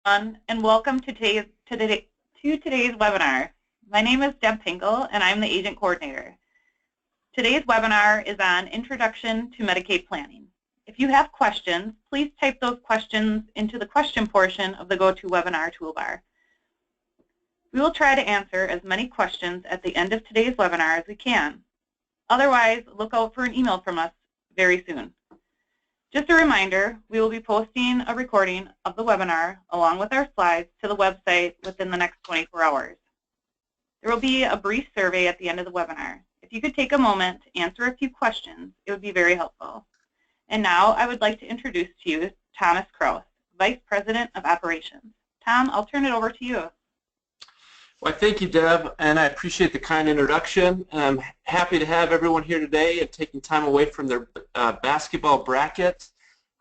And welcome to today's webinar. My name is Deb Pinkel, and I'm the agent coordinator. Today's webinar is on Introduction to Medicaid Planning. If you have questions, please type those questions into the question portion of the GoToWebinar toolbar. We will try to answer as many questions at the end of today's webinar as we can. Otherwise, look out for an email from us very soon. Just a reminder, we will be posting a recording of the webinar along with our slides to the website within the next 24 hours. There will be a brief survey at the end of the webinar. If you could take a moment to answer a few questions, it would be very helpful. And now I would like to introduce to you Thomas Kraus, Vice President of Operations. Tom, I'll turn it over to you. Well, thank you, Deb, and I appreciate the kind introduction. I'm happy to have everyone here today and taking time away from their basketball bracket.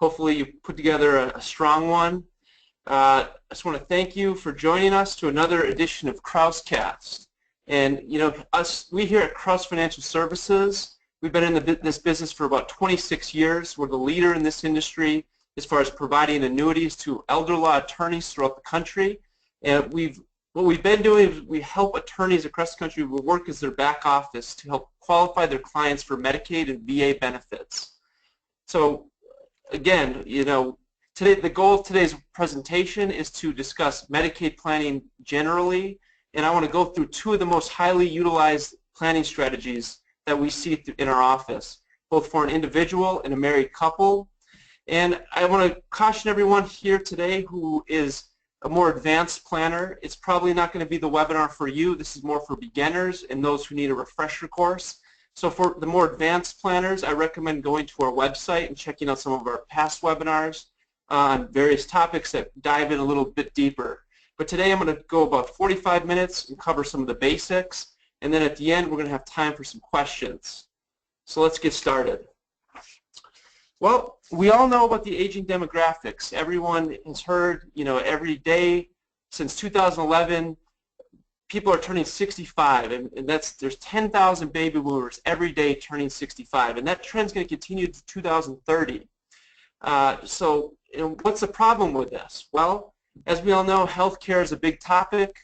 Hopefully you put together a strong one. I just want to thank you for joining us to another edition of Krauscast. And you know, we here at Kraus Financial Services, we've been in this business for about 26 years. We're the leader in this industry as far as providing annuities to elder law attorneys throughout the country. And what we've been doing is we help attorneys across the country. We work as their back office to help qualify their clients for Medicaid and VA benefits. So again, you know, today the goal of today's presentation is to discuss Medicaid planning generally, and I want to go through two of the most highly utilized planning strategies that we see in our office, both for an individual and a married couple. And I want to caution everyone here today who is a more advanced planner, it's probably not going to be the webinar for you. This is more for beginners and those who need a refresher course. So for the more advanced planners, I recommend going to our website and checking out some of our past webinars on various topics that dive in a little bit deeper. But today I'm going to go about 45 minutes and cover some of the basics, and then at the end we're going to have time for some questions. So let's get started. Well, we all know about the aging demographics. Everyone has heard, you know, every day since 2011, people are turning 65, and there's 10,000 baby boomers every day turning 65, and that trend's going to continue to 2030. So, you know, what's the problem with this? Well, as we all know, healthcare is a big topic,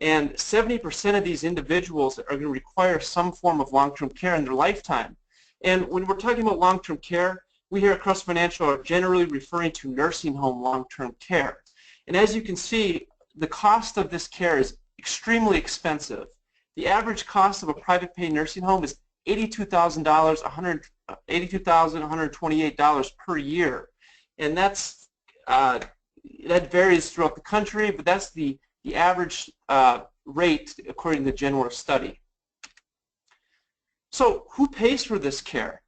and 70% of these individuals are going to require some form of long-term care in their lifetime. And when we're talking about long-term care, we here at Kraus Financial are generally referring to nursing home long-term care. And as you can see, the cost of this care is extremely expensive. The average cost of a private pay nursing home is $82,000, $128 per year. And that varies throughout the country, but that's the average rate according to the Genworth study. So who pays for this care?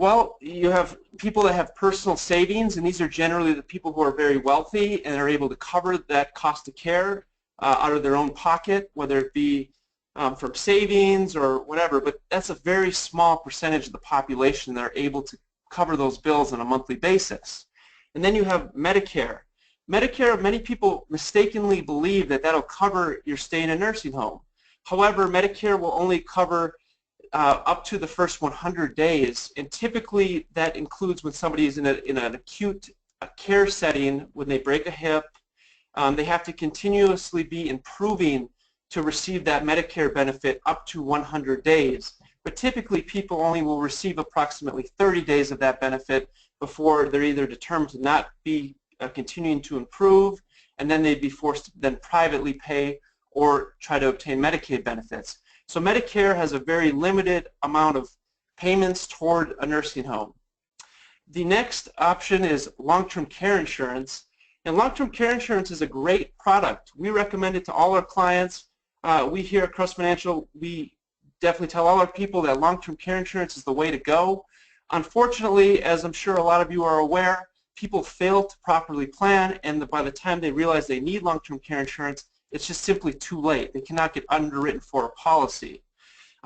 Well, you have people that have personal savings, and these are generally the people who are very wealthy and are able to cover that cost of care out of their own pocket, whether it be from savings or whatever, but that's a very small percentage of the population that are able to cover those bills on a monthly basis. And then you have Medicare. Medicare, many people mistakenly believe that that'll cover your stay in a nursing home. However, Medicare will only cover up to the first 100 days, and typically that includes when somebody is in an acute care setting, when they break a hip. They have to continuously be improving to receive that Medicare benefit up to 100 days. But typically people only will receive approximately 30 days of that benefit before they're either determined to not be continuing to improve, and then they'd be forced to then privately pay or try to obtain Medicaid benefits. So Medicare has a very limited amount of payments toward a nursing home. The next option is long-term care insurance. And long-term care insurance is a great product. We recommend it to all our clients. We here at Kraus Financial, we definitely tell all our people that long-term care insurance is the way to go. Unfortunately, as I'm sure a lot of you are aware, people fail to properly plan, and by the time they realize they need long-term care insurance, it's just simply too late. They cannot get underwritten for a policy.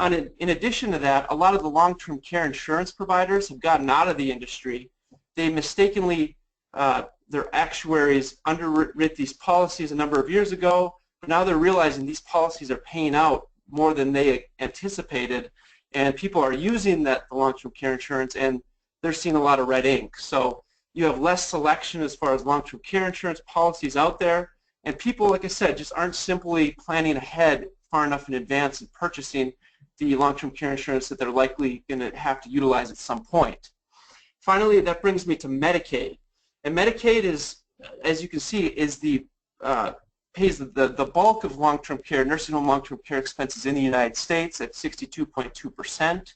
In addition to that, a lot of the long-term care insurance providers have gotten out of the industry. They mistakenly, their actuaries underwrote these policies a number of years ago, but now they're realizing these policies are paying out more than they anticipated, and people are using that long-term care insurance, and they're seeing a lot of red ink. So You have less selection as far as long-term care insurance policies out there, and people, like I said, just aren't simply planning ahead far enough in advance and purchasing the long-term care insurance that they're likely going to have to utilize at some point. Finally, that brings me to Medicaid. And Medicaid is, as you can see, is the pays the bulk of long-term care, nursing home long-term care expenses in the United States at 62.2%.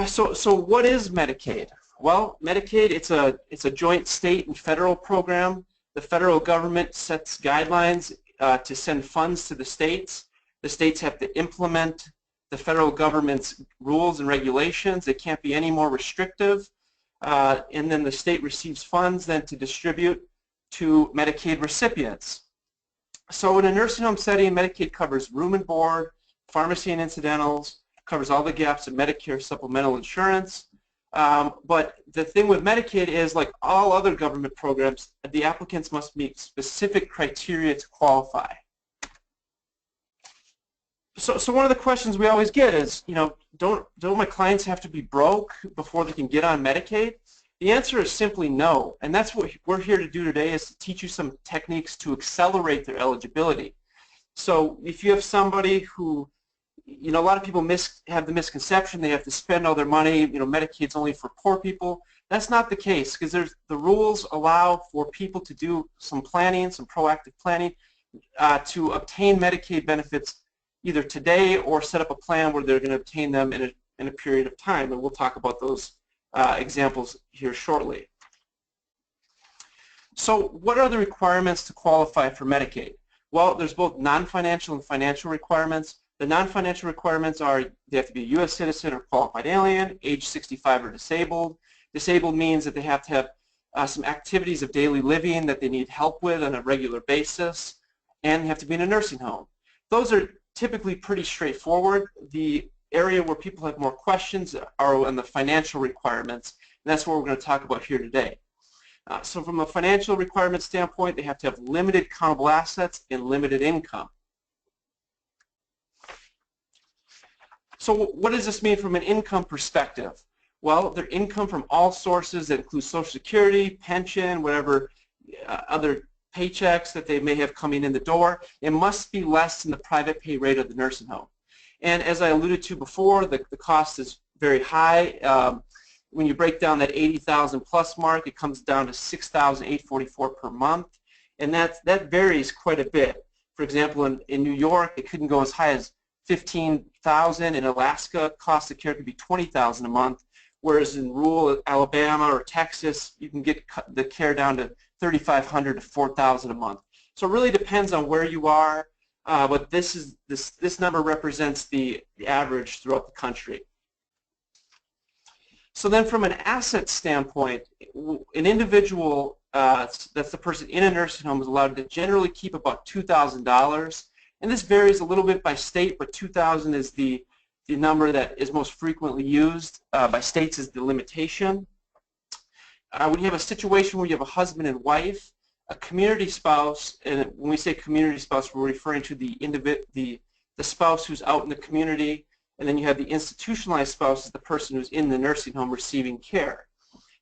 So what is Medicaid? Well, Medicaid, it's a joint state and federal program. The federal government sets guidelines to send funds to the states. The states have to implement the federal government's rules and regulations. They can't be any more restrictive. And then the state receives funds then to distribute to Medicaid recipients. So in a nursing home setting, Medicaid covers room and board, pharmacy and incidentals, covers all the gaps in Medicare supplemental insurance. But the thing with Medicaid is, like all other government programs, the applicants must meet specific criteria to qualify. So one of the questions we always get is, don't my clients have to be broke before they can get on Medicaid? The answer is simply no, and that's what we're here to do today, is to teach you some techniques to accelerate their eligibility. So if you have somebody who, a lot of people have the misconception they have to spend all their money, Medicaid's only for poor people. That's not the case, because the rules allow for people to do some planning, some proactive planning, to obtain Medicaid benefits either today or set up a plan where they're going to obtain them in a period of time, and we'll talk about those examples here shortly. So what are the requirements to qualify for Medicaid? Well, there's both non-financial and financial requirements. The non-financial requirements are they have to be a U.S. citizen or qualified alien, age 65 or disabled. Disabled means that they have to have some activities of daily living that they need help with on a regular basis, and they have to be in a nursing home. Those are typically pretty straightforward. The area where people have more questions are on the financial requirements, and that's what we're going to talk about here today. So from a financial requirement standpoint, they have to have limited countable assets and limited income. So what does this mean from an income perspective? Well, their income from all sources that include Social Security, pension, whatever other paychecks that they may have coming in the door, it must be less than the private pay rate of the nursing home. And as I alluded to before, the cost is very high. When you break down that 80,000 plus mark, it comes down to 6,844 per month, and that varies quite a bit. For example, in New York, it couldn't go as high as 15,000. In Alaska, cost of care could be 20,000 a month, whereas in rural Alabama or Texas, you can get the care down to 3,500 to 4,000 a month. So it really depends on where you are, but this number represents the average throughout the country. So then from an asset standpoint, an individual, that's the person in a nursing home, is allowed to generally keep about $2,000. And this varies a little bit by state, but 2,000 is the number that is most frequently used. By states is the limitation. When you have a situation where you have a husband and wife, a community spouse, and when we say community spouse, we're referring to the spouse who's out in the community, and then you have the institutionalized spouse, is the person who's in the nursing home receiving care.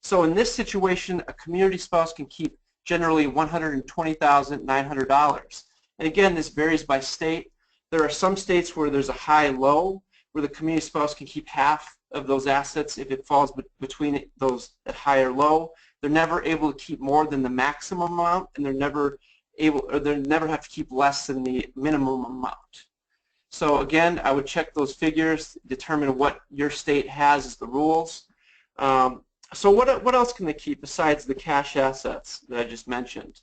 So in this situation, a community spouse can keep generally $120,900. And again, this varies by state. There are some states where there's a high-low, where the community spouse can keep half of those assets if it falls between those at high or low. They're never able to keep more than the maximum amount, and they never have to keep less than the minimum amount. So again, I would check those figures, determine what your state has as the rules. So what else can they keep besides the cash assets that I just mentioned?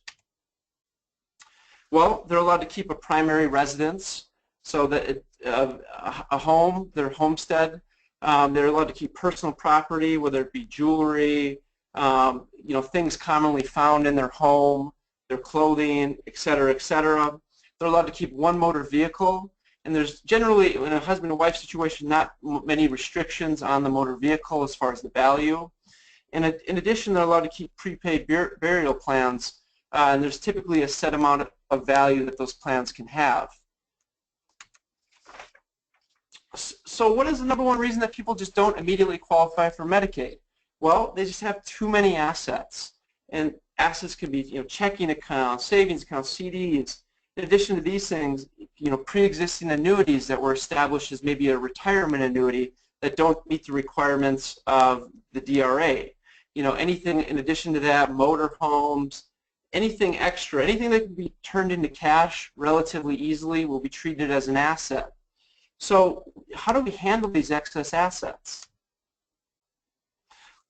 Well, they're allowed to keep a primary residence, so that a home, their homestead. They're allowed to keep personal property, whether it be jewelry, things commonly found in their home, their clothing, et cetera, et cetera. They're allowed to keep one motor vehicle, and there's generally, in a husband and wife situation, not many restrictions on the motor vehicle as far as the value. And in addition, they're allowed to keep prepaid burial plans, and there's typically a set amount of value that those plans can have. So what is the number one reason that people just don't immediately qualify for Medicaid? Well, they just have too many assets. And assets could be, checking accounts, savings accounts, CDs. In addition to these things, pre-existing annuities that were established as maybe a retirement annuity that don't meet the requirements of the DRA. Anything in addition to that, motor homes, anything extra, anything that can be turned into cash relatively easily will be treated as an asset. So how do we handle these excess assets?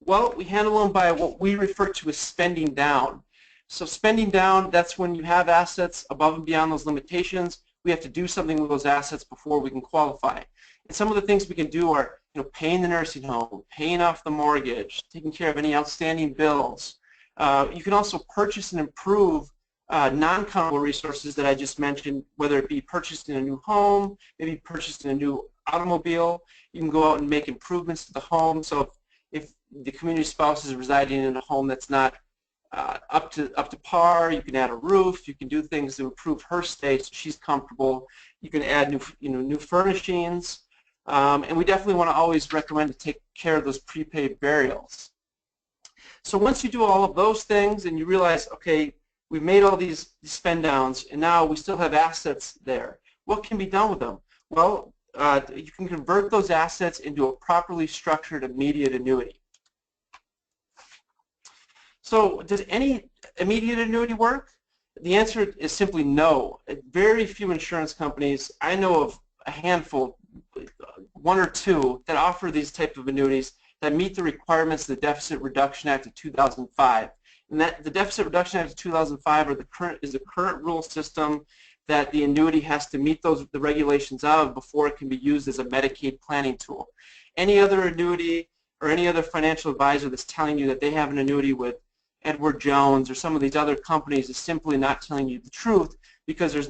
Well, we handle them by what we refer to as spending down. So spending down, that's when you have assets above and beyond those limitations. We have to do something with those assets before we can qualify. And some of the things we can do are, paying the nursing home, paying off the mortgage, taking care of any outstanding bills. You can also purchase and improve non-countable resources that I just mentioned, whether it be purchased in a new home, maybe purchased in a new automobile. You can go out and make improvements to the home. So if the community spouse is residing in a home that's not up to par, you can add a roof. You can do things to improve her stay so she's comfortable. You can add new furnishings, and we definitely want to always recommend to take care of those prepaid burials. So once you do all of those things and you realize, okay, we've made all these spend downs and now we still have assets there, what can be done with them? Well, you can convert those assets into a properly structured immediate annuity. So does any immediate annuity work? The answer is simply no. Very few insurance companies, I know of a handful, one or two, that offer these type of annuities that meet the requirements of the Deficit Reduction Act of 2005. And that the Deficit Reduction Act of 2005 is the current rule system that the annuity has to meet the regulations of before it can be used as a Medicaid planning tool. Any other annuity or any other financial advisor that's telling you that they have an annuity with Edward Jones or some of these other companies is simply not telling you the truth, because there's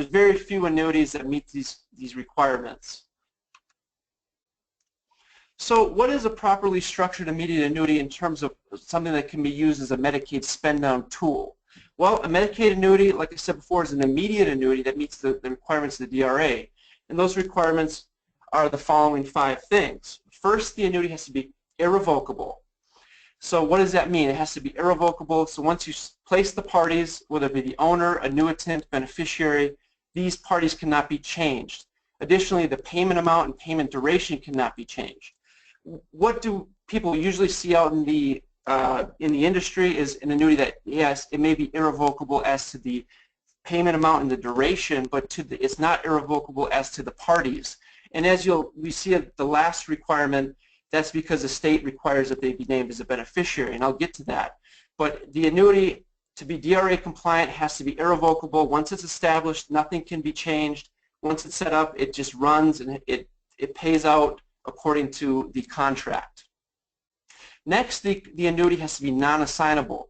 very few annuities that meet these requirements. So what is a properly structured immediate annuity in terms of something that can be used as a Medicaid spend down tool? Well, a Medicaid annuity, like I said before, is an immediate annuity that meets the requirements of the DRA. And those requirements are the following 5 things. First, the annuity has to be irrevocable. So what does that mean? It has to be irrevocable. So once you place the parties, whether it be the owner, annuitant, beneficiary, these parties cannot be changed. Additionally, the payment amount and payment duration cannot be changed. What do people usually see out in the industry is an annuity that, yes, it may be irrevocable as to the payment amount and the duration, but it's not irrevocable as to the parties. And as we see at the last requirement, that's because the state requires that they be named as a beneficiary, and I'll get to that. But the annuity, to be DRA compliant, has to be irrevocable. Once it's established, nothing can be changed. Once it's set up, it just runs and it pays out according to the contract. Next, the annuity has to be non-assignable.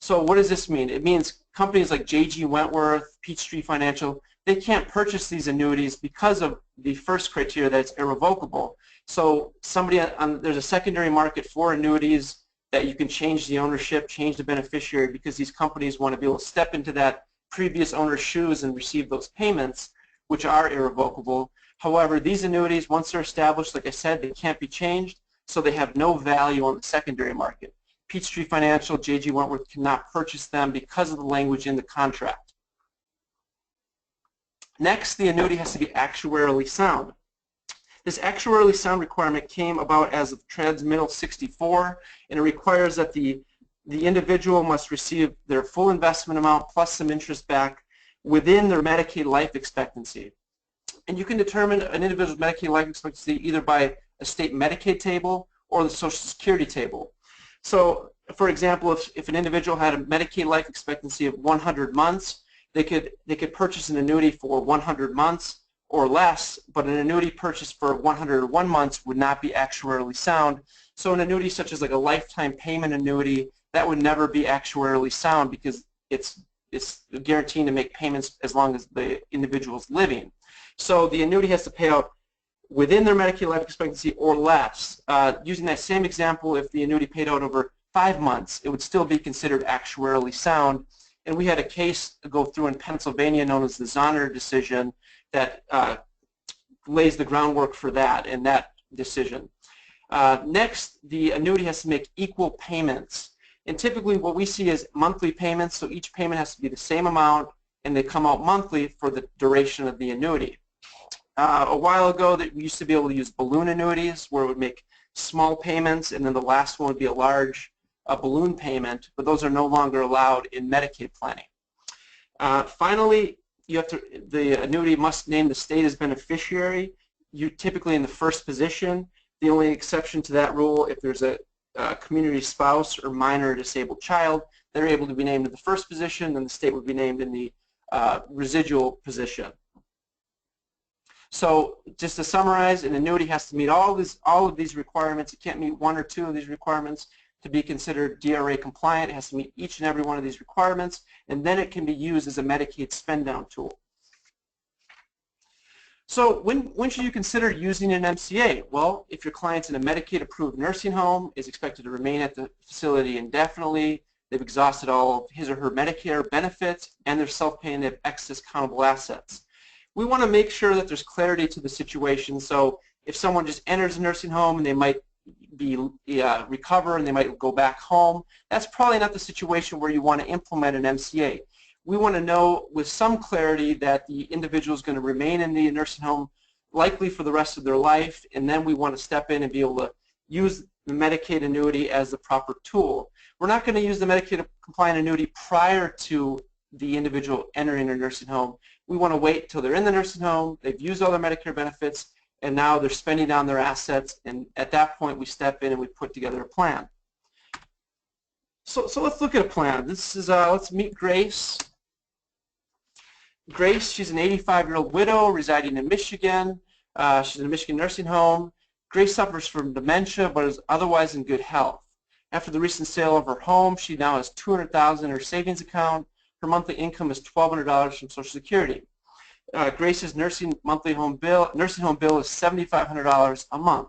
So what does this mean? It means companies like J.G. Wentworth, Peachtree Financial, they can't purchase these annuities because of the first criteria that it's irrevocable. So there's a secondary market for annuities that you can change the ownership, change the beneficiary, because these companies want to be able to step into that previous owner's shoes and receive those payments, which are irrevocable. However, these annuities, once they're established, like I said, they can't be changed, so they have no value on the secondary market. Peachtree Financial, J.G. Wentworth cannot purchase them because of the language in the contract. Next, the annuity has to be actuarially sound. This actuarially sound requirement came about as of Transmittal 64, and it requires that the individual must receive their full investment amount plus some interest back within their Medicaid life expectancy. And you can determine an individual's Medicaid life expectancy either by a state Medicaid table or the Social Security table. So, for example, if an individual had a Medicaid life expectancy of 100 months, they could purchase an annuity for 100 months or less, but an annuity purchased for 101 months would not be actuarially sound. So an annuity such as like a lifetime payment annuity, that would never be actuarially sound because it's guaranteeing to make payments as long as the individual's living. So the annuity has to pay out within their Medicaid life expectancy or less. Using that same example, if the annuity paid out over 5 months, it would still be considered actuarially sound. And we had a case go through in Pennsylvania known as the Zahner decision that lays the groundwork for that in that decision. Next, the annuity has to make equal payments. And typically what we see is monthly payments, so each payment has to be the same amount and they come out monthly for the duration of the annuity. A while ago that we used to be able to use balloon annuities where it would make small payments and then the last one would be a large balloon payment, but those are no longer allowed in Medicaid planning. Finally, the annuity must name the state as beneficiary. You're typically in the first position. The only exception to that rule, if there's a community spouse or minor disabled child, they're able to be named in the first position, and the state would be named in the residual position. So just to summarize, an annuity has to meet all of these requirements. It can't meet one or two of these requirements to be considered DRA compliant. It has to meet each and every one of these requirements, and then it can be used as a Medicaid spend down tool. So when should you consider using an MCA? Well, if your client's in a Medicaid approved nursing home, is expected to remain at the facility indefinitely, they've exhausted all of his or her Medicare benefits, and they're self-paying, they have excess countable assets. We want to make sure that there's clarity to the situation. So if someone just enters a nursing home and they might recover and they might go back home, that's probably not the situation where you want to implement an MCA. We want to know with some clarity that the individual is going to remain in the nursing home likely for the rest of their life, and then we want to step in and be able to use the Medicaid annuity as the proper tool. We're not going to use the Medicaid compliant annuity prior to the individual entering a nursing home. We want to wait till they're in the nursing home, they've used all their Medicare benefits, and now they're spending down their assets, and at that point we step in and we put together a plan. So let's look at a plan. This is, let's meet Grace. Grace, she's an 85-year-old widow residing in Michigan. She's in a Michigan nursing home. Grace suffers from dementia but is otherwise in good health. After the recent sale of her home, she now has $200,000 in her savings account. Her monthly income is $1,200 from Social Security. Grace's nursing home bill is $7,500 a month.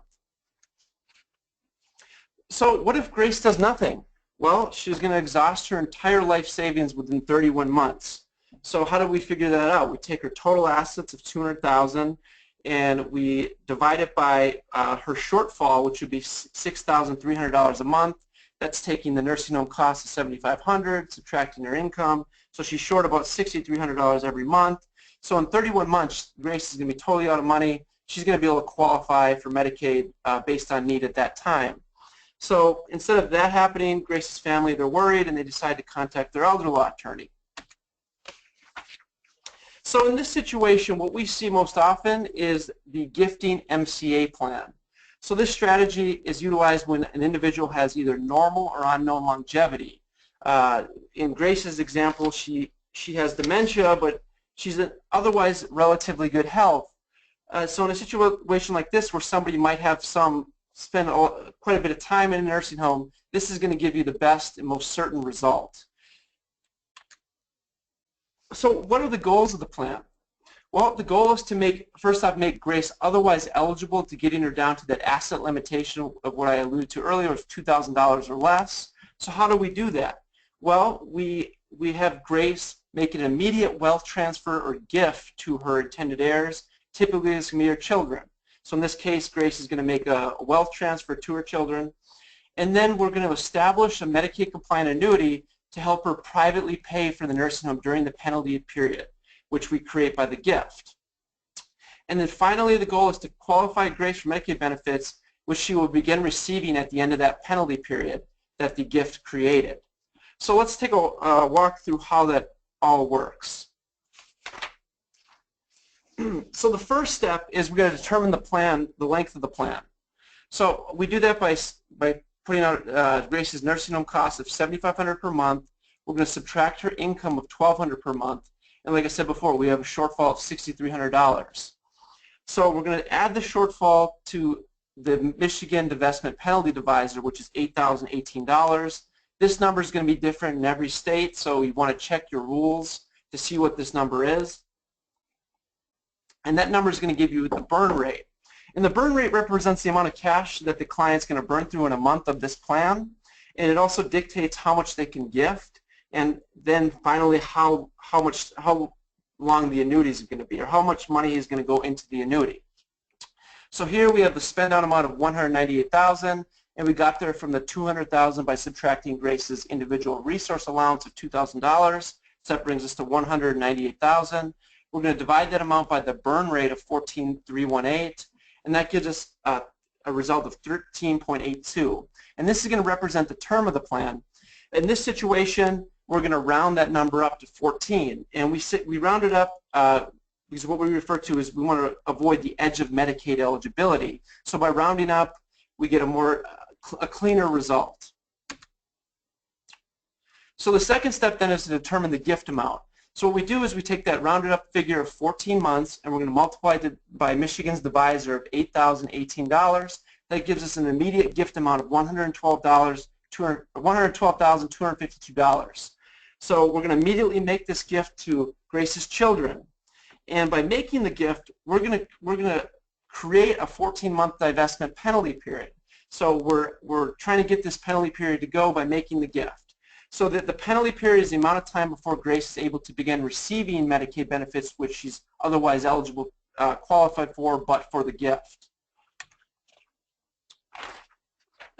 So what if Grace does nothing? Well, she's going to exhaust her entire life savings within 31 months. So how do we figure that out? We take her total assets of $200,000 and we divide it by her shortfall, which would be $6,300 a month. That's taking the nursing home cost of $7,500, subtracting her income. So she's short about $6,300 every month. So in 31 months, Grace is going to be totally out of money. She's going to be able to qualify for Medicaid based on need at that time. So instead of that happening, Grace's family, they're worried and they decide to contact their elder law attorney. So in this situation, what we see most often is the gifting MCA plan. So this strategy is utilized when an individual has either normal or unknown longevity. In Grace's example, she has dementia, but she's in otherwise relatively good health. So in a situation like this where somebody might have spend quite a bit of time in a nursing home, this is going to give you the best and most certain result. So what are the goals of the plan? Well, the goal is to first off, make Grace otherwise eligible to getting her down to that asset limitation of what I alluded to earlier, of $2,000 or less. So how do we do that? Well, we have Grace make an immediate wealth transfer or gift to her intended heirs. Typically, it's going to be her children. So in this case, Grace is going to make a wealth transfer to her children. And then we're going to establish a Medicaid compliant annuity to help her privately pay for the nursing home during the penalty period, which we create by the gift. And then finally, the goal is to qualify Grace for Medicaid benefits, which she will begin receiving at the end of that penalty period that the gift created. So let's take a walk through how that all works. So the first step is we're going to determine the plan, the length of the plan. So we do that by putting out Grace's nursing home cost of $7,500 per month. We're going to subtract her income of $1,200 per month. And like I said before, we have a shortfall of $6,300. So we're going to add the shortfall to the Michigan Divestment Penalty Divisor, which is $8,018. This number is going to be different in every state, so you want to check your rules to see what this number is. And that number is going to give you the burn rate. And the burn rate represents the amount of cash that the client's going to burn through in a month of this plan. And it also dictates how much they can gift, and then finally how long the annuity is going to be, or how much money is going to go into the annuity. So here we have the spend out amount of $198,000, and we got there from the $200,000 by subtracting Grace's individual resource allowance of $2,000. So that brings us to $198,000. We're going to divide that amount by the burn rate of 14,318, and that gives us a result of 13.82. And this is going to represent the term of the plan. In this situation, we're going to round that number up to 14, and we round it up because what we refer to is we want to avoid the edge of Medicaid eligibility. So by rounding up, we get a cleaner result. So the second step then is to determine the gift amount. So what we do is we take that rounded up figure of 14 months and we're going to multiply it by Michigan's divisor of $8,018. That gives us an immediate gift amount of $112,252. So we're going to immediately make this gift to Grace's children. And by making the gift, we're going to create a 14-month divestment penalty period. So we're trying to get this penalty period to go by making the gift. So that the penalty period is the amount of time before Grace is able to begin receiving Medicaid benefits which she's otherwise eligible, qualified for, but for the gift.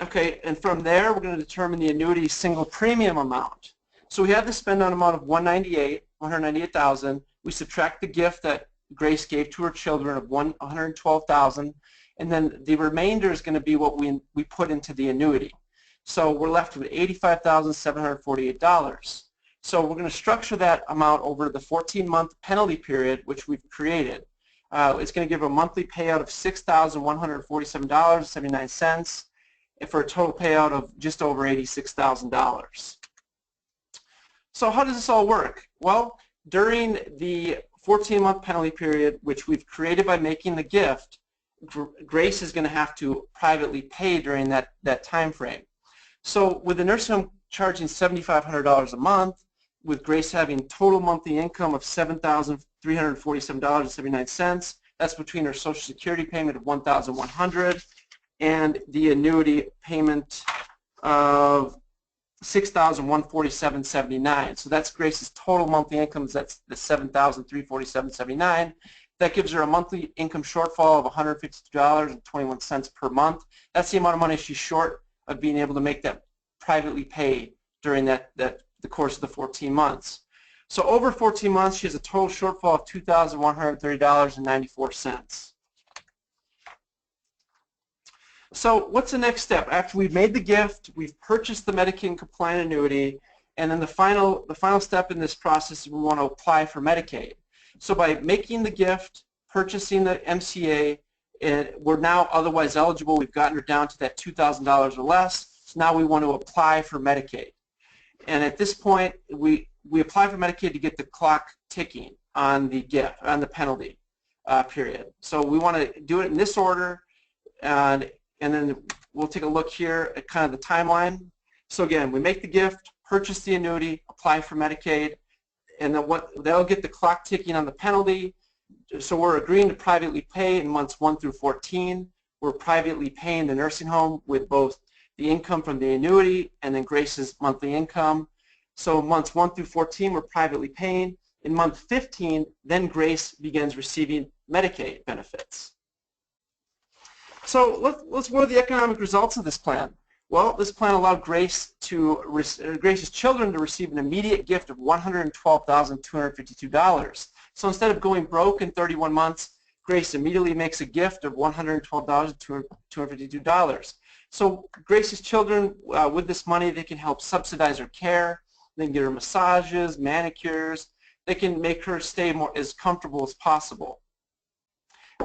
Okay, and from there we're going to determine the annuity single premium amount. So we have the spend on amount of $198,000. We subtract the gift that Grace gave to her children of $112,000, and then the remainder is going to be what we put into the annuity. So we're left with $85,748. So we're going to structure that amount over the 14-month penalty period which we've created. It's going to give a monthly payout of $6,147.79 for a total payout of just over $86,000. So how does this all work? Well, during the 14-month penalty period which we've created by making the gift, Grace is going to have to privately pay during that time frame. So with the nursing home charging $7,500 a month, with Grace having total monthly income of $7,347.79, that's between her Social Security payment of $1,100 and the annuity payment of $6,147.79. So that's Grace's total monthly income. That's the $7,347.79. That gives her a monthly income shortfall of $152.21 per month. That's the amount of money she's short of being able to make that privately pay during the course of the 14 months. So over 14 months, she has a total shortfall of $2,130.94. So what's the next step? After we've made the gift, we've purchased the Medicaid compliant annuity, and then the final step in this process is we want to apply for Medicaid. So by making the gift, purchasing the MCA, and we're now otherwise eligible, we've gotten her down to that $2,000 or less, so now we want to apply for Medicaid. And at this point, we apply for Medicaid to get the clock ticking on the gift, on the penalty period. So we want to do it in this order, and then we'll take a look here at kind of the timeline. So again, we make the gift, purchase the annuity, apply for Medicaid, and then that'll get the clock ticking on the penalty. So we're agreeing to privately pay in months 1 through 14. We're privately paying the nursing home with both the income from the annuity and then Grace's monthly income. So months 1 through 14 we're privately paying. In month 15, then Grace begins receiving Medicaid benefits. So what are the economic results of this plan? Well, this plan allowed Grace's children to receive an immediate gift of $112,252. So instead of going broke in 31 months, Grace immediately makes a gift of $112,252. So Grace's children, with this money, they can help subsidize her care. They can get her massages, manicures. They can make her stay as comfortable as possible.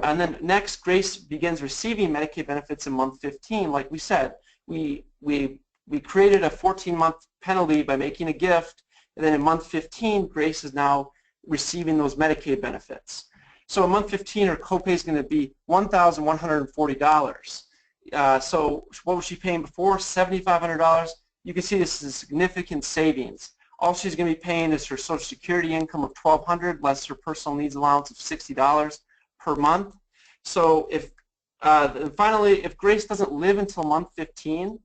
And then next, Grace begins receiving Medicaid benefits in month 15. Like we said, we created a 14-month penalty by making a gift, and then in month 15, Grace is now receiving those Medicaid benefits. So in month 15, her copay is going to be $1,140. So what was she paying before? $7,500. You can see this is a significant savings. All she's going to be paying is her Social Security income of $1,200 less her personal needs allowance of $60 per month. So finally, if Grace doesn't live until month 15,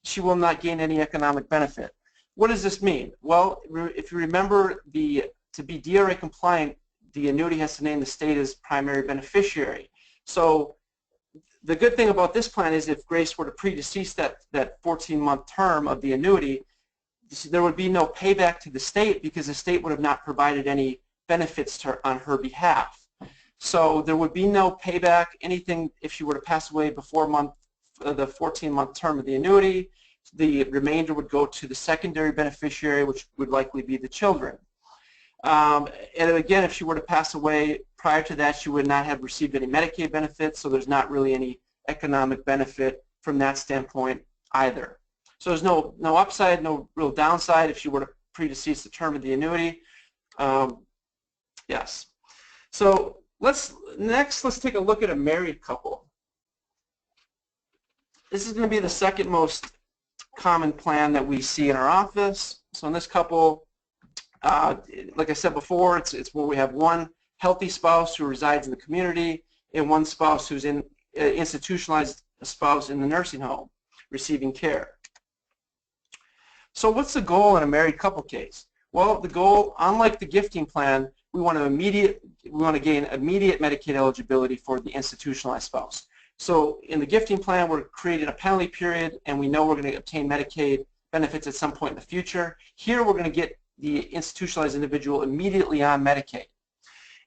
she will not gain any economic benefit. What does this mean? Well, if you remember, to be DRA compliant, the annuity has to name the state as primary beneficiary. So The good thing about this plan is if Grace were to predecease that 14-month term of the annuity, there would be no payback to the state because the state would have not provided any benefits to her, on her behalf. So there would be no payback, anything if she were to pass away before the 14-month term of the annuity. The remainder would go to the secondary beneficiary, which would likely be the children. And again, if she were to pass away prior to that, she would not have received any Medicaid benefits, so there's not really any economic benefit from that standpoint either. So there's no upside, no real downside if she were to predecease the term of the annuity. Yes. So let's take a look at a married couple. This is going to be the second most common plan that we see in our office. So in this couple, like I said before, it's where we have one healthy spouse who resides in the community and one spouse who's in institutionalized spouse in the nursing home receiving care. So what's the goal in a married couple case? Well, the goal, unlike the gifting plan, we want to gain immediate Medicaid eligibility for the institutionalized spouse. So in the gifting plan, we're creating a penalty period, and we know we're going to obtain Medicaid benefits at some point in the future. Here, we're going to get the institutionalized individual immediately on Medicaid.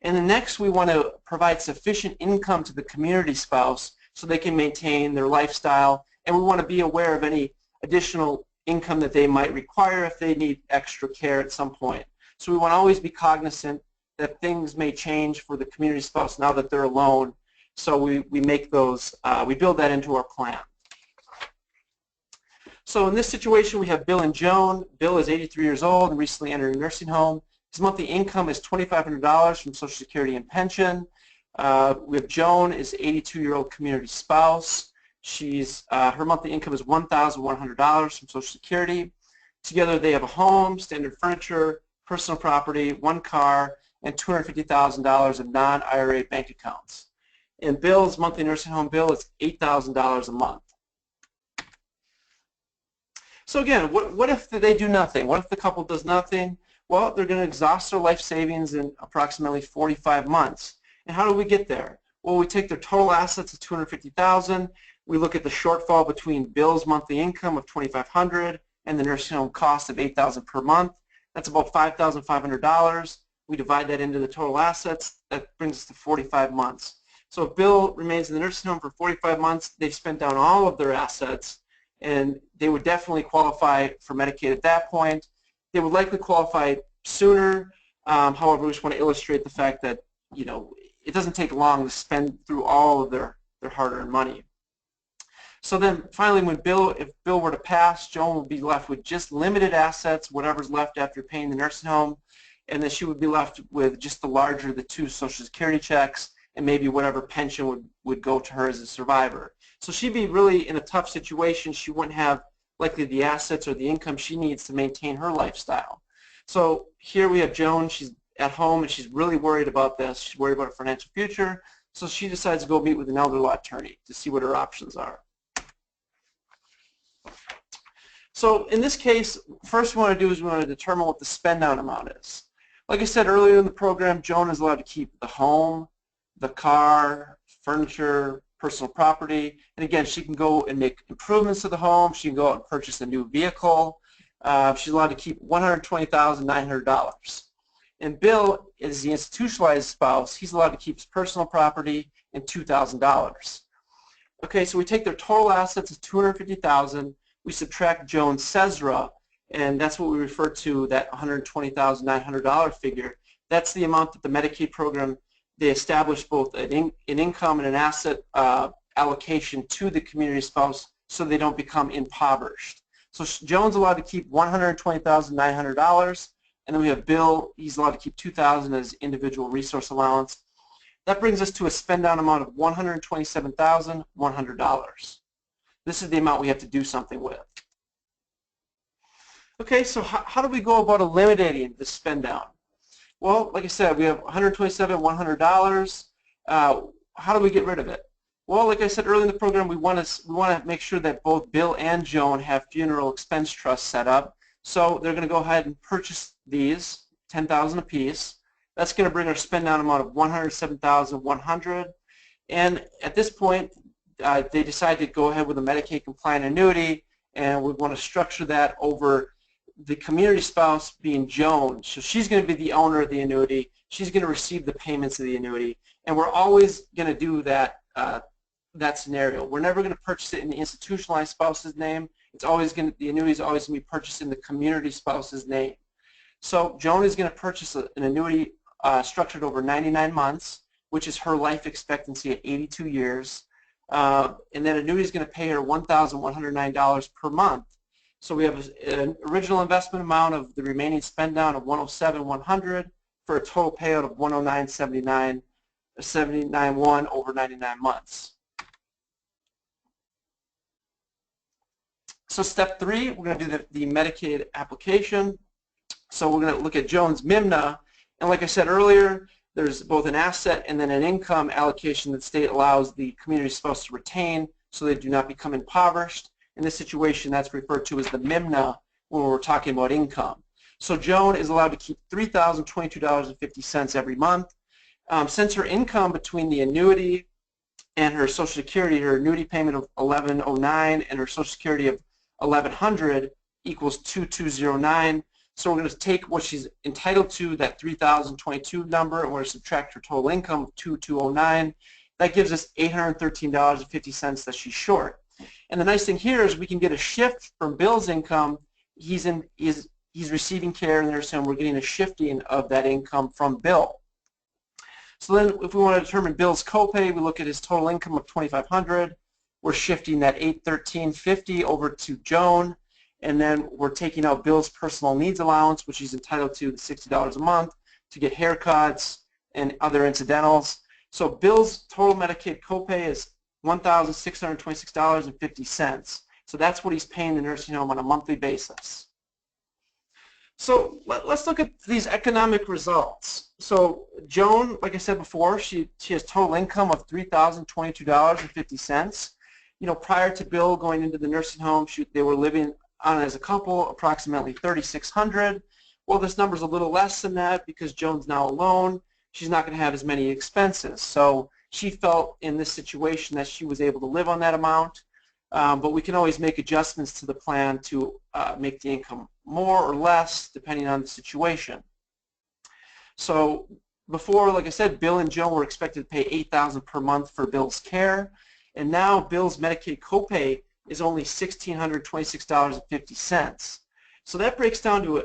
And then next, we want to provide sufficient income to the community spouse so they can maintain their lifestyle, and we want to be aware of any additional income that they might require if they need extra care at some point. So we want to always be cognizant that things may change for the community spouse now that they're alone. So we make those, we build that into our plan. So in this situation, we have Bill and Joan. Bill is 83 years old and recently entered a nursing home. His monthly income is $2,500 from Social Security and pension. We have Joan is 82-year-old community spouse. Her monthly income is $1,100 from Social Security. Together they have a home, standard furniture, personal property, one car, and $250,000 of non-IRA bank accounts. And Bill's monthly nursing home bill is $8,000 a month. So again, what if they do nothing? What if the couple does nothing? Well, they're going to exhaust their life savings in approximately 45 months. And how do we get there? Well, we take their total assets of $250,000. We look at the shortfall between Bill's monthly income of $2,500 and the nursing home cost of $8,000 per month. That's about $5,500. We divide that into the total assets. That brings us to 45 months. So if Bill remains in the nursing home for 45 months, they've spent down all of their assets, and they would definitely qualify for Medicaid at that point. They would likely qualify sooner. However, we just want to illustrate the fact that, it doesn't take long to spend through all of their hard-earned money. So then finally, if Bill were to pass, Joan would be left with just limited assets, whatever's left after paying the nursing home, and then she would be left with just the larger of the two Social Security checks, and maybe whatever pension would go to her as a survivor. So she'd be really in a tough situation. She wouldn't have likely the assets or the income she needs to maintain her lifestyle. So here we have Joan. She's at home and she's really worried about this. She's worried about her financial future. So she decides to go meet with an elder law attorney to see what her options are. So in this case, first we want to do is we want to determine what the spend down amount is. Like I said earlier in the program, Joan is allowed to keep the home, the car, furniture, personal property, and again, she can go and make improvements to the home. She can go out and purchase a new vehicle. She's allowed to keep $120,900. And Bill is the institutionalized spouse. He's allowed to keep his personal property and $2,000. Okay, so we take their total assets of $250,000. We subtract Joan's CESRA, and that's what we refer to, that $120,900 figure. That's the amount that the Medicaid program, they establish both an income and an asset allocation to the community spouse so they don't become impoverished. So Joan's allowed to keep $120,900, and then we have Bill, he's allowed to keep $2,000 as individual resource allowance. That brings us to a spend down amount of $127,100. This is the amount we have to do something with. Okay, so how do we go about eliminating the spend down? Well, like I said, we have $127,100. How do we get rid of it? Well, like I said earlier in the program, we want to make sure that both Bill and Joan have funeral expense trusts set up. So they're going to go ahead and purchase these, $10,000 apiece. That's going to bring our spend down amount of $107,100. And at this point, they decided to go ahead with a Medicaid compliant annuity, and we want to structure that over the community spouse being Joan. So she's going to be the owner of the annuity. She's going to receive the payments of the annuity, and we're always going to do that that scenario. We're never going to purchase it in the institutionalized spouse's name. It's always going to, the annuity is always going to be purchased in the community spouse's name. So Joan is going to purchase an annuity structured over 99 months, which is her life expectancy at 82 years. And that annuity is going to pay her $1,109 per month. So we have an original investment amount of the remaining spend down of $107,100 for a total payout of $109,79 over 99 months. So step 3, we're going to do the Medicaid application. So we're going to look at Joan's MIMNA, and like I said earlier, there's both an asset and then an income allocation that the state allows the community spouse to retain so they do not become impoverished. In this situation, that's referred to as the MIMNA when we're talking about income. So Joan is allowed to keep $3,022.50 every month. Since her income between the annuity and her Social Security, her annuity payment of $1,109 and her Social Security of $1,100 equals $2,209. So we're going to take what she's entitled to, that $3,022 number, and we're going to subtract her total income of $2,209. That gives us $813.50 that she's short. And the nice thing here is we can get a shift from Bill's income. He's receiving care in nursing home. We're getting a shifting of that income from Bill. So then if we want to determine Bill's copay, we look at his total income of $2,500. We're shifting that $813.50 over to Joan. And then we're taking out Bill's personal needs allowance, which he's entitled to the $60 a month to get haircuts and other incidentals. So Bill's total Medicaid copay is $1,626.50. So that's what he's paying the nursing home on a monthly basis. So let's look at these economic results. So Joan, like I said before, she has total income of $3,022.50. You know, prior to Bill going into the nursing home, they were living on as a couple approximately $3,600. Well, this number's a little less than that because Joan's now alone. She's not going to have as many expenses. So she felt in this situation that she was able to live on that amount, but we can always make adjustments to the plan to make the income more or less depending on the situation. So before, like I said, Bill and Joan were expected to pay $8,000 per month for Bill's care, and now Bill's Medicaid copay is only $1,626.50. So that breaks down to a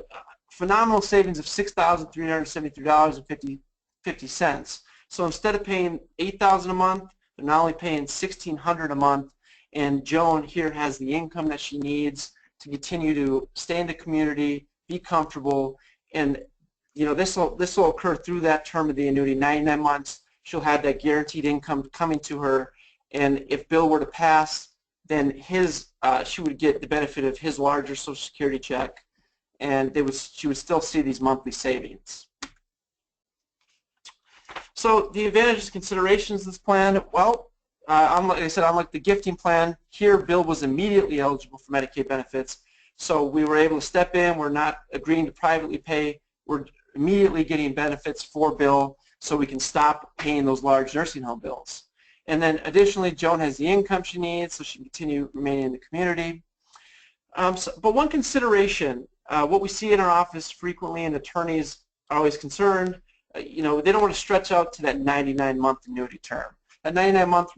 phenomenal savings of $6,373.50. So instead of paying $8,000 a month, they're not only paying $1,600 a month, and Joan here has the income that she needs to continue to stay in the community, be comfortable, and you know this will occur through that term of the annuity, 99 months. She'll have that guaranteed income coming to her, and if Bill were to pass, then she would get the benefit of his larger Social Security check, and she would still see these monthly savings. So the advantages and considerations of this plan, well, like I said, unlike the gifting plan, here Bill was immediately eligible for Medicaid benefits, so we were able to step in. We're not agreeing to privately pay. We're immediately getting benefits for Bill so we can stop paying those large nursing home bills. And then additionally, Joan has the income she needs, so she can continue remaining in the community. But one consideration, what we see in our office frequently, and attorneys are always concerned, you know, they don't want to stretch out to that 99-month annuity term. That 99-month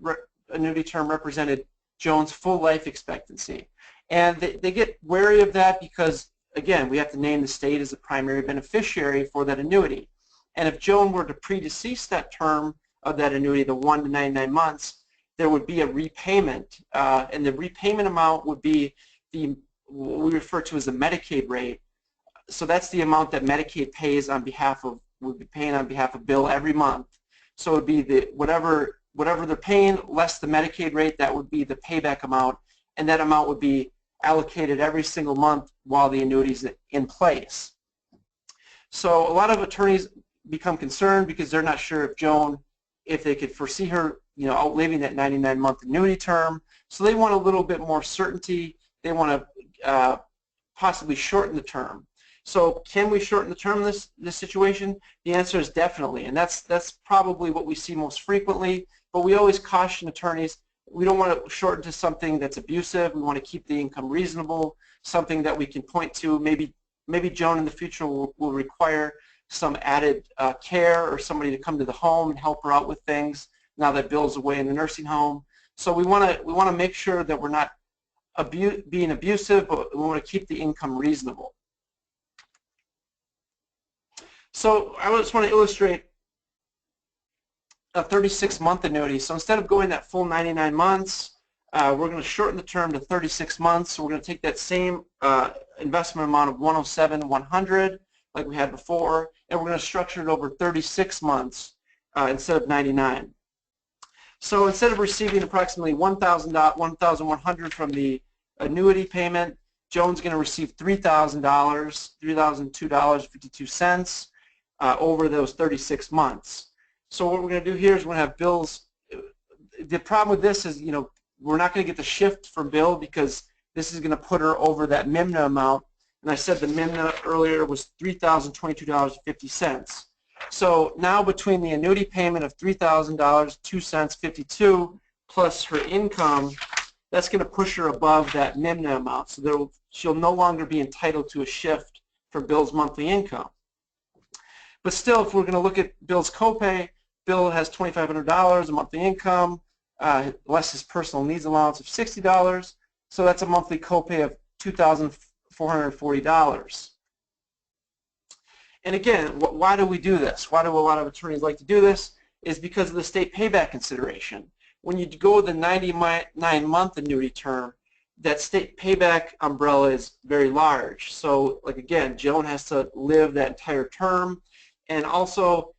annuity term represented Joan's full life expectancy. And they get wary of that because, again, we have to name the state as the primary beneficiary for that annuity. And if Joan were to predecease that term of that annuity, the 1 to 99 months, there would be a repayment, and the repayment amount would be what we refer to as the Medicaid rate. So that's the amount that Medicaid pays on behalf of, would be paying on behalf of Bill every month. So it would be whatever they're paying less the Medicaid rate, that would be the payback amount, and that amount would be allocated every single month while the annuity is in place. So a lot of attorneys become concerned because they're not sure if Joan, if they could foresee her, you know, outliving that 99-month annuity term. So they want a little bit more certainty. They want to possibly shorten the term. So can we shorten the term in this situation? The answer is definitely, and that's probably what we see most frequently. But we always caution attorneys, we don't want to shorten to something that's abusive. We want to keep the income reasonable, something that we can point to. Maybe Joan in the future will require some added care or somebody to come to the home and help her out with things now that Bill's away in the nursing home. So we want to make sure that we're not being abusive, but we want to keep the income reasonable. So I just want to illustrate a 36-month annuity. So instead of going that full 99 months, we're going to shorten the term to 36 months. So we're going to take that same investment amount of $107,100 like we had before, and we're going to structure it over 36 months instead of 99. So instead of receiving approximately $1,100 from the annuity payment, Joan's going to receive $3,000, $3,002.52 over those 36 months. So what we're going to do here is we're going to have Bill's. The problem with this is, we're not going to get the shift from Bill because this is going to put her over that MIMNA amount. And I said the MIMNA earlier was $3,022.50. So now between the annuity payment of $3,000.52 plus her income, that's going to push her above that MIMNA amount. So she'll no longer be entitled to a shift for Bill's monthly income. But still, if we're going to look at Bill's copay, Bill has $2,500 a monthly income, less his personal needs allowance of $60. So that's a monthly copay of $2,440. And again, why do we do this? Why do a lot of attorneys like to do this? Is because of the state payback consideration. When you go with the 99-month annuity term, that state payback umbrella is very large. So, like again, Joan has to live that entire term, and also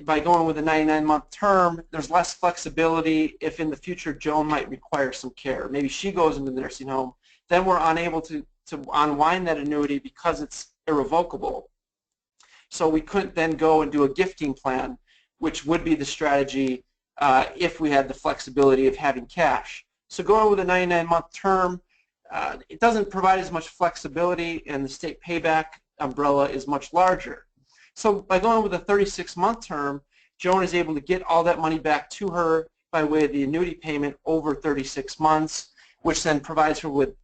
by going with a 99-month term, there's less flexibility if in the future Joan might require some care. Maybe she goes into the nursing home, then we're unable to unwind that annuity because it's irrevocable. So we couldn't then go and do a gifting plan, which would be the strategy if we had the flexibility of having cash. So going with a 99-month term, it doesn't provide as much flexibility, and the state payback umbrella is much larger. So by going with a 36-month term, Joan is able to get all that money back to her by way of the annuity payment over 36 months, which then provides her with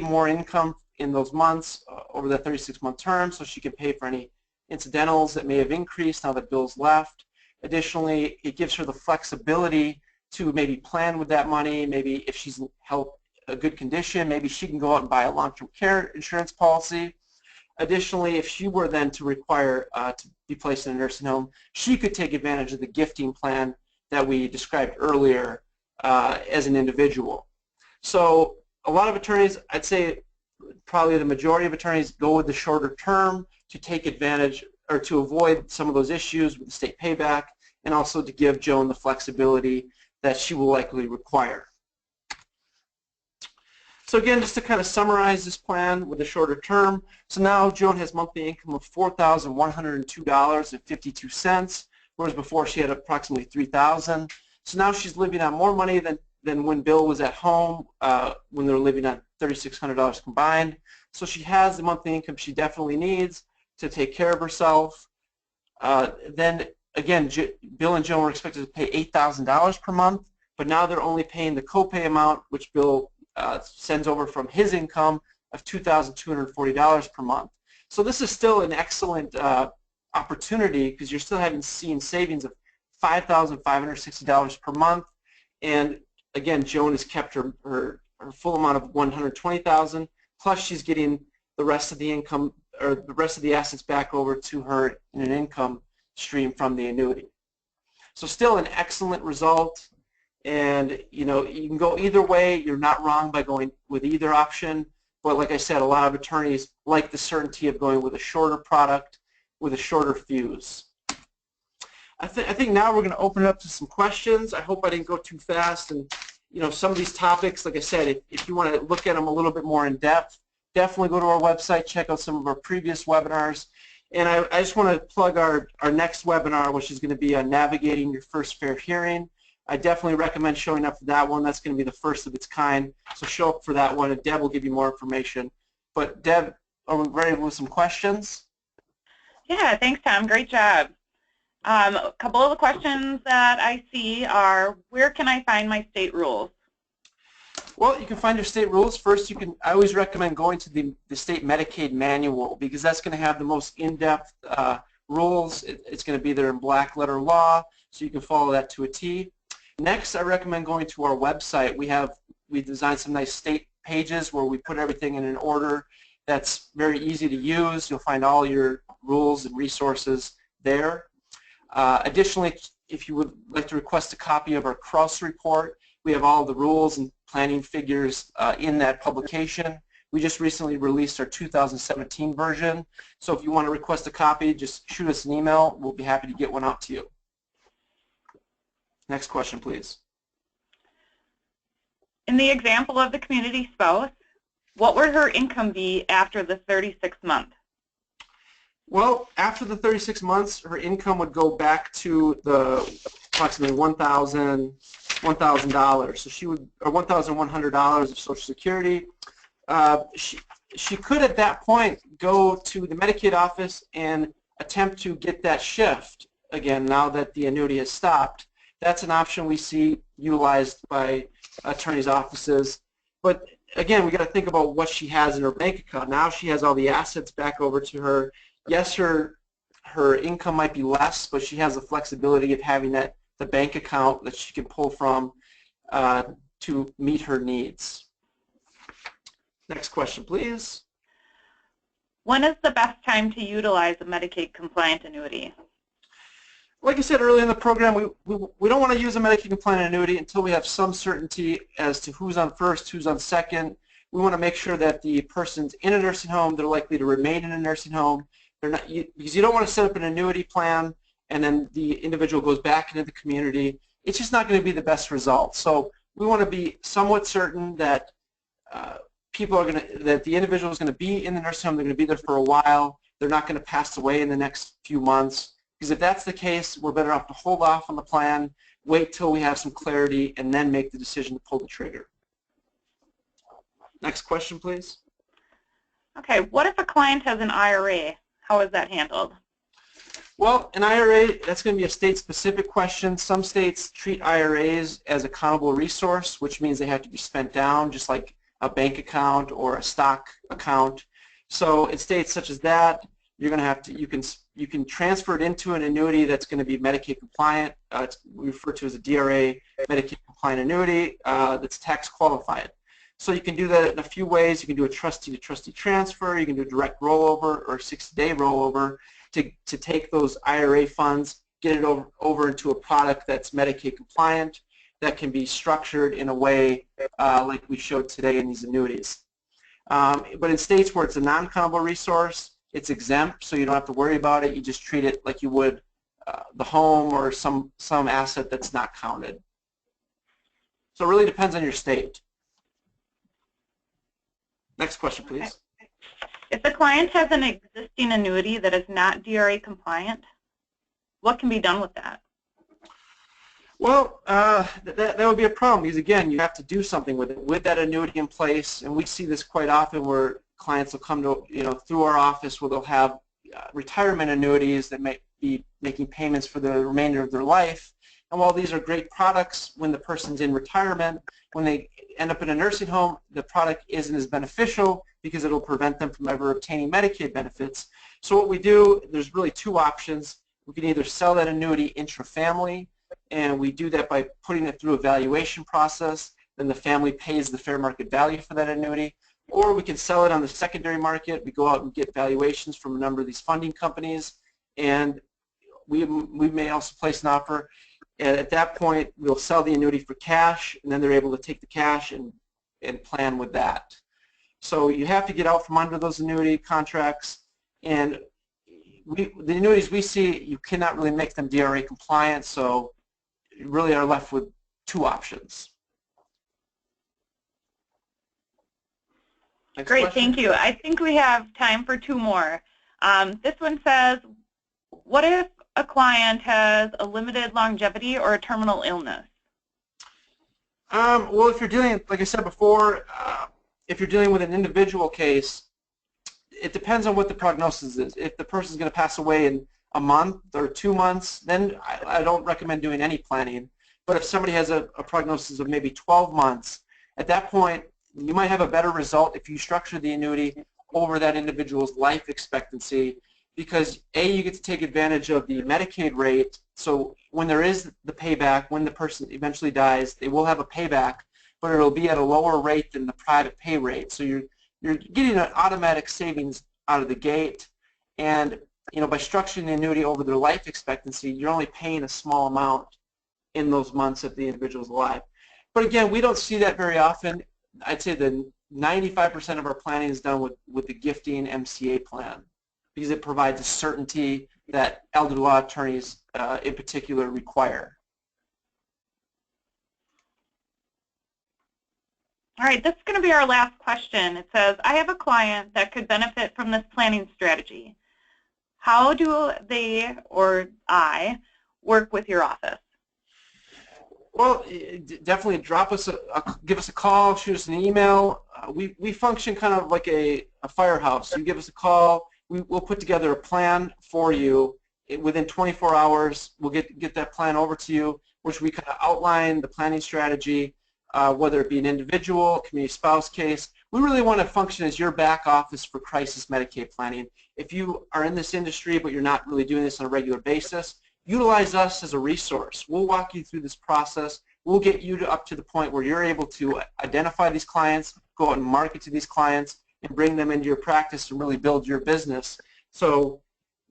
more income in those months over the 36-month term, so she can pay for any incidentals that may have increased now that Bill's left. Additionally, it gives her the flexibility to maybe plan with that money. Maybe if she's in a good condition, maybe she can go out and buy a long-term care insurance policy. Additionally, if she were then to require to be placed in a nursing home, she could take advantage of the gifting plan that we described earlier as an individual. So a lot of attorneys, I'd say probably the majority of attorneys, go with the shorter term to take advantage or to avoid some of those issues with the state payback, and also to give Joan the flexibility that she will likely require. So again, just to kind of summarize this plan with a shorter term, so now Joan has monthly income of $4,102.52, whereas before she had approximately $3,000. So now she's living on more money than when Bill was at home, when they were living on $3,600 combined. So she has the monthly income she definitely needs to take care of herself. Then again, Bill and Joan were expected to pay $8,000 per month, but now they're only paying the copay amount, which Bill sends over from his income of $2,240 per month. So this is still an excellent opportunity because you're still seeing savings of $5,560 per month, and again, Joan has kept her full amount of $120,000, plus she's getting the rest of the income or the rest of the assets back over to her in an income stream from the annuity. So still an excellent result, and you can go either way. You're not wrong by going with either option, but like I said, a lot of attorneys like the certainty of going with a shorter product with a shorter fuse. I think now we're going to open it up to some questions. I hope I didn't go too fast, and some of these topics, like I said, if you want to look at them a little bit more in depth, definitely go to our website, check out some of our previous webinars. And I just want to plug our next webinar, which is going to be on navigating your first fair hearing. I definitely recommend showing up for that one. That's going to be the first of its kind. So show up for that one, and Deb will give you more information. But Deb, are we ready with some questions? Yeah, thanks, Tom. Great job. A couple of the questions that I see are, where can I find my state rules? Well, you can find your state rules. First, I always recommend going to the state Medicaid manual because that's going to have the most in-depth rules. It's going to be there in black letter law, so you can follow that to a T. Next, I recommend going to our website. We designed some nice state pages where we put everything in an order that's very easy to use. You'll find all your rules and resources there. Additionally, if you would like to request a copy of our cross report, we have all the rules and planning figures in that publication. We just recently released our 2017 version, so if you want to request a copy, just shoot us an email. We'll be happy to get one out to you. Next question, please. In the example of the community spouse, what would her income be after the 36th month? Well, after the 36 months, her income would go back to the approximately $1,000. So she would, or $1,100 of Social Security. She could at that point go to the Medicaid office and attempt to get that shift again now that the annuity has stopped. That's an option we see utilized by attorneys' offices. But again, we got to think about what she has in her bank account. Now she has all the assets back over to her. Yes, her income might be less, but she has the flexibility of having the bank account that she can pull from to meet her needs. Next question, please. When is the best time to utilize a Medicaid compliant annuity? Like I said earlier in the program, we don't want to use a Medicaid compliant annuity until we have some certainty as to who's on first, who's on second. We want to make sure that the person's in a nursing home, they're likely to remain in a nursing home. They're not, because you don't want to set up an annuity plan and then the individual goes back into the community. It's just not going to be the best result. So we want to be somewhat certain that that the individual is going to be in the nursing home, they're going to be there for a while, they're not going to pass away in the next few months. Because if that's the case, we're better off to hold off on the plan, wait till we have some clarity, and then make the decision to pull the trigger. Next question, please. Okay, what if a client has an IRA? How is that handled? Well, an IRA, that's going to be a state-specific question. Some states treat IRAs as accountable resource, which means they have to be spent down, just like a bank account or a stock account. So in states such as that, you're going to have to, you can transfer it into an annuity that's going to be Medicaid compliant. It's referred to as a DRA Medicaid compliant annuity that's tax qualified. So you can do that in a few ways. You can do a trustee-to-trustee transfer. You can do a direct rollover or a 60-day rollover to take those IRA funds, get it over into a product that's Medicaid compliant that can be structured in a way like we showed today in these annuities. But in states where it's a non-accountable resource, it's exempt, so you don't have to worry about it. You just treat it like you would the home or some asset that's not counted. So it really depends on your state. Next question, please. Okay. If the client has an existing annuity that is not DRA compliant, what can be done with that? Well, that would be a problem because, again, you have to do something with it, with that annuity in place. And we see this quite often where clients will come to, through our office where they'll have retirement annuities that may be making payments for the remainder of their life. And while these are great products when the person's in retirement, when they end up in a nursing home, the product isn't as beneficial because it'll prevent them from ever obtaining Medicaid benefits. So what we do, there's really two options. We can either sell that annuity intra-family, and we do that by putting it through a valuation process. Then the family pays the fair market value for that annuity. Or we can sell it on the secondary market. We go out and get valuations from a number of these funding companies, and we may also place an offer. And at that point, we'll sell the annuity for cash, and then they're able to take the cash and plan with that. So you have to get out from under those annuity contracts, and the annuities we see, you cannot really make them DRA compliant, so you really are left with two options. Next Great, question. thank you. I think we have time for two more. This one says, what if a client has a limited longevity or a terminal illness? Well, if you're dealing, like I said before, if you're dealing with an individual case, it depends on what the prognosis is. If the person's going to pass away in a month or 2 months, then I don't recommend doing any planning. But if somebody has a prognosis of maybe 12 months At that point, you might have a better result if you structure the annuity over that individual's life expectancy, because A, you get to take advantage of the Medicaid rate. So when there is the payback, when the person eventually dies, they will have a payback, but it'll be at a lower rate than the private pay rate. So you're getting an automatic savings out of the gate, and by structuring the annuity over their life expectancy, you're only paying a small amount in those months if the individual's alive. But again, we don't see that very often. I'd say that 95% of our planning is done with the gifting MCA plan, because it provides a certainty that elder law attorneys in particular require. All right, this is going to be our last question. It says, I have a client that could benefit from this planning strategy. How do they or I work with your office? Well, definitely give us a call, shoot us an email. We function kind of like a firehouse. You give us a call, we'll put together a plan for you. Within 24 hours, we'll get that plan over to you, which we kind of outline the planning strategy, whether it be an individual, community spouse case. We really want to function as your back office for crisis Medicaid planning. If you are in this industry but you're not really doing this on a regular basis, utilize us as a resource. We'll walk you through this process. We'll get you up to the point where you're able to identify these clients, go out and market to these clients, and bring them into your practice and really build your business. So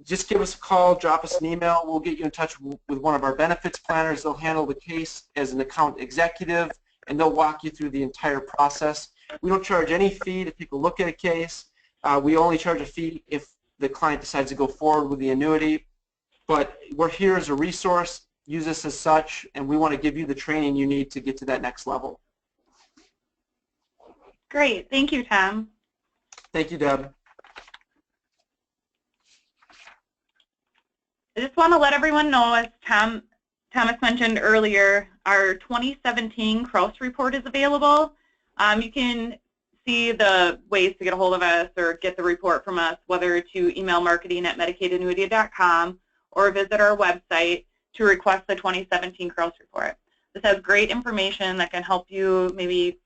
just give us a call, drop us an email. We'll get you in touch with one of our benefits planners. They'll handle the case as an account executive, and they'll walk you through the entire process. We don't charge any fee to take a look at a case. We only charge a fee if the client decides to go forward with the annuity. But we're here as a resource. Use us as such, and we want to give you the training you need to get to that next level. Great. Thank you, Tom. Thank you, Deb. I just want to let everyone know, as Thomas mentioned earlier, our 2017 Crouse report is available. You can see the ways to get a hold of us or get the report from us, whether to email marketing@medicaidannuity.com or visit our website to request the 2017 Crouse report. This has great information that can help you maybe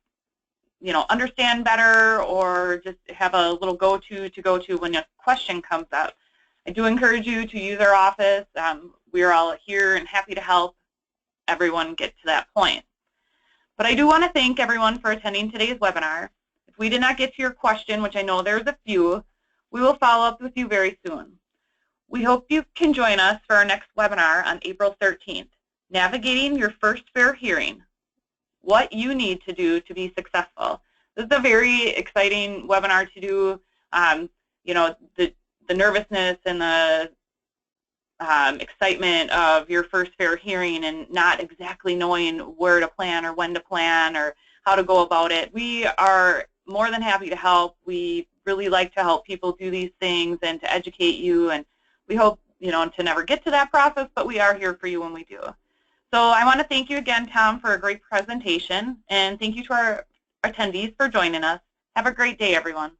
understand better, or just have a little go-to when a question comes up. I do encourage you to use our office. We are all here and happy to help everyone get to that point. But I do want to thank everyone for attending today's webinar. If we did not get to your question, which I know there's a few, we will follow up with you very soon. We hope you can join us for our next webinar on April 13th, Navigating Your First Fair Hearing, What You Need to Do to Be Successful. This is a very exciting webinar to do. The nervousness and the excitement of your first fair hearing and not exactly knowing where to plan or when to plan or how to go about it. We are more than happy to help. We really like to help people do these things and to educate you, and we hope to never get to that process, but we are here for you when we do. So I want to thank you again, Tom, for a great presentation, and thank you to our attendees for joining us. Have a great day, everyone.